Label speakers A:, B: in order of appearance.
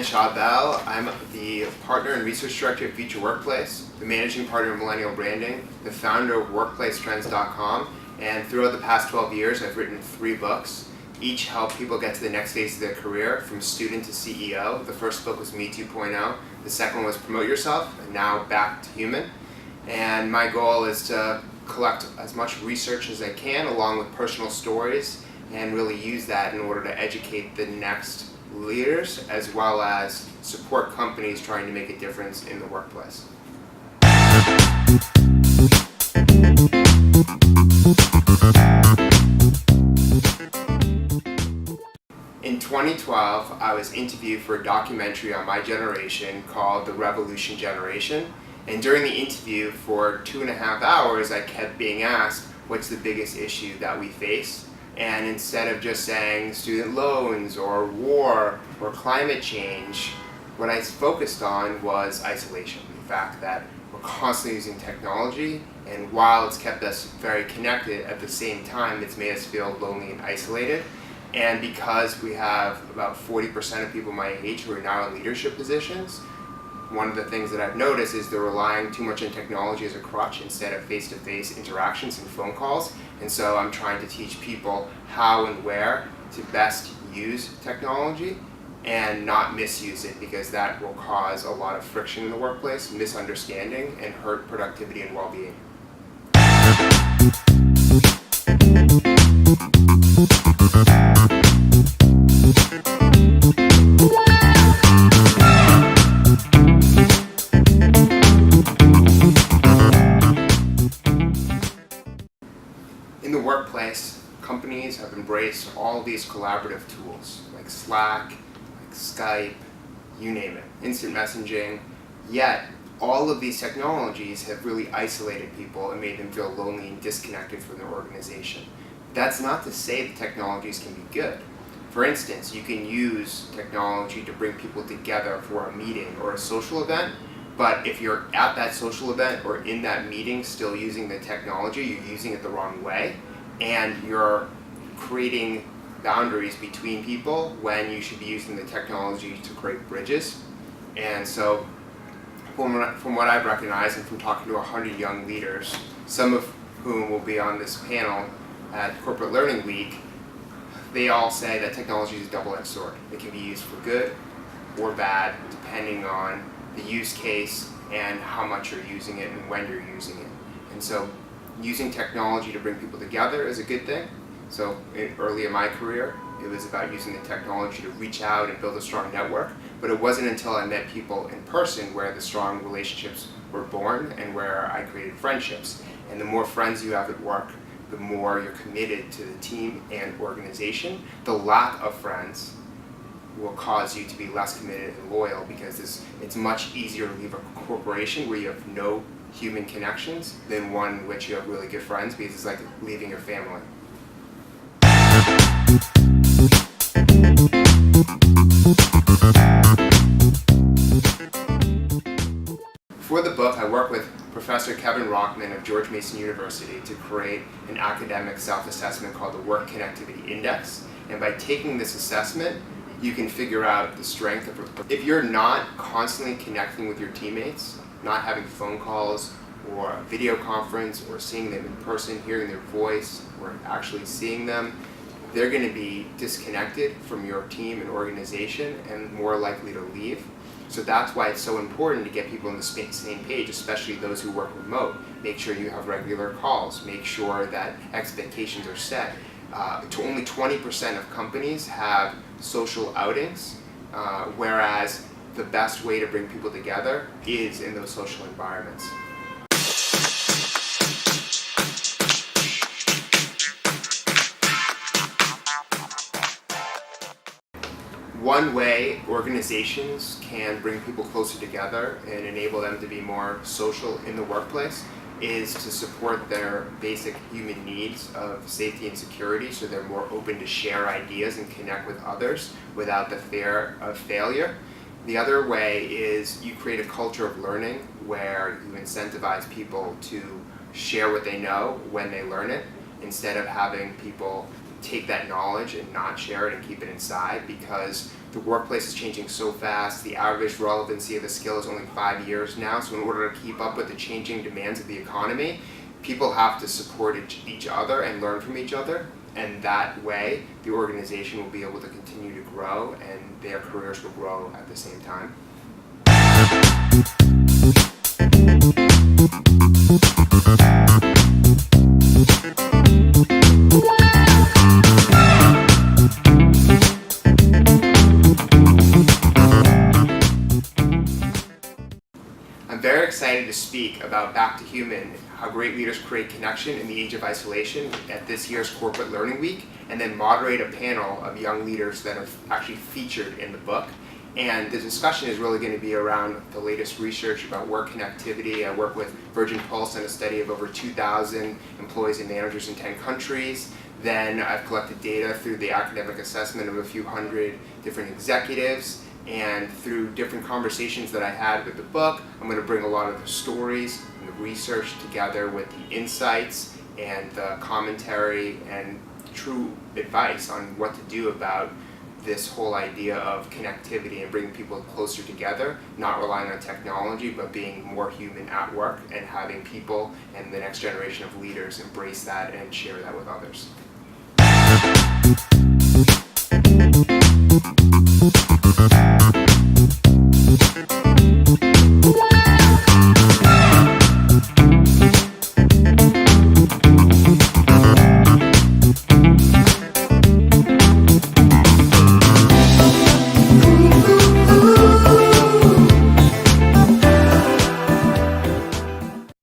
A: Schawbel. I'm the partner and research director at Future Workplace, the managing partner of Millennial Branding, the founder of WorkplaceTrends.com, and throughout the past 12 years I've written 3 books. Each help people get to the next phase of their career, from student to CEO. The first book was Me 2.0, the second one was Promote Yourself, and now Back to Human. And my goal is to collect as much research as I can along with personal stories and really use that in order to educate the next leaders as well as support companies trying to make a difference in the workplace. In 2012, I was interviewed for a documentary on my generation called The Revolution Generation. And during the interview for 2.5 hours, I kept being asked, what's the biggest issue that we face? And instead of just saying student loans or war or climate change, what I focused on was isolation. The fact that we're constantly using technology, and while it's kept us very connected, at the same time it's made us feel lonely and isolated. And because we have about 40% of people my age who are now in leadership positions, one of the things that I've noticed is they're relying too much on technology as a crutch instead of face-to-face interactions and phone calls. And so I'm trying to teach people how and where to best use technology and not misuse it, because that will cause a lot of friction in the workplace, misunderstanding, and hurt productivity and well-being. In the workplace, companies have embraced all of these collaborative tools like Slack, like Skype, you name it, instant messaging, yet all of these technologies have really isolated people and made them feel lonely and disconnected from their organization. That's not to say the technologies can be good. For instance, you can use technology to bring people together for a meeting or a social event, but if you're at that social event or in that meeting still using the technology, you're using it the wrong way, and you're creating boundaries between people when you should be using the technology to create bridges. And so from what I've recognized and from talking to 100 young leaders, some of whom will be on this panel at Corporate Learning Week, they all say that technology is a double-edged sword. It can be used for good or bad depending on the use case and how much you're using it and when you're using it. And so using technology to bring people together is a good thing. So early in my career, it was about using the technology to reach out and build a strong network, but it wasn't until I met people in person where the strong relationships were born and where I created friendships. And the more friends you have at work, the more you're committed to the team and organization. The lack of friends will cause you to be less committed and loyal, because it's much easier to leave a corporation where you have no human connections than one in which you have really good friends, because it's like leaving your family. For the book, I worked with Professor Kevin Rockman of George Mason University to create an academic self-assessment called the Work Connectivity Index. And by taking this assessment, you can figure out the strength of. If you're not constantly connecting with your teammates, not having phone calls or a video conference or seeing them in person, hearing their voice, or actually seeing them, they're going to be disconnected from your team and organization and more likely to leave. So that's why it's so important to get people on the same page, especially those who work remote. Make sure you have regular calls. Make sure that expectations are set. Only 20% of companies have social outings, whereas the best way to bring people together is in those social environments. One way organizations can bring people closer together and enable them to be more social in the workplace is to support their basic human needs of safety and security, so they're more open to share ideas and connect with others without the fear of failure. The other way is you create a culture of learning where you incentivize people to share what they know when they learn it, instead of having people take that knowledge and not share it and keep it inside, because the workplace is changing so fast. The average relevancy of a skill is only 5 years now, so in order to keep up with the changing demands of the economy, people have to support each other and learn from each other, and that way the organization will be able to continue to grow and their careers will grow at the same time. I'm very excited to speak about Back to Human, how great leaders create connection in the age of isolation at this year's Corporate Learning Week, and then moderate a panel of young leaders that are actually featured in the book. And the discussion is really going to be around the latest research about work connectivity. I work with Virgin Pulse on a study of over 2,000 employees and managers in 10 countries. Then I've collected data through the academic assessment of a few hundred different executives. And through different conversations that I had with the book, I'm going to bring a lot of the stories and the research together with the insights and the commentary and true advice on what to do about this whole idea of connectivity and bringing people closer together, not relying on technology, but being more human at work and having people and the next generation of leaders embrace that and share that with others.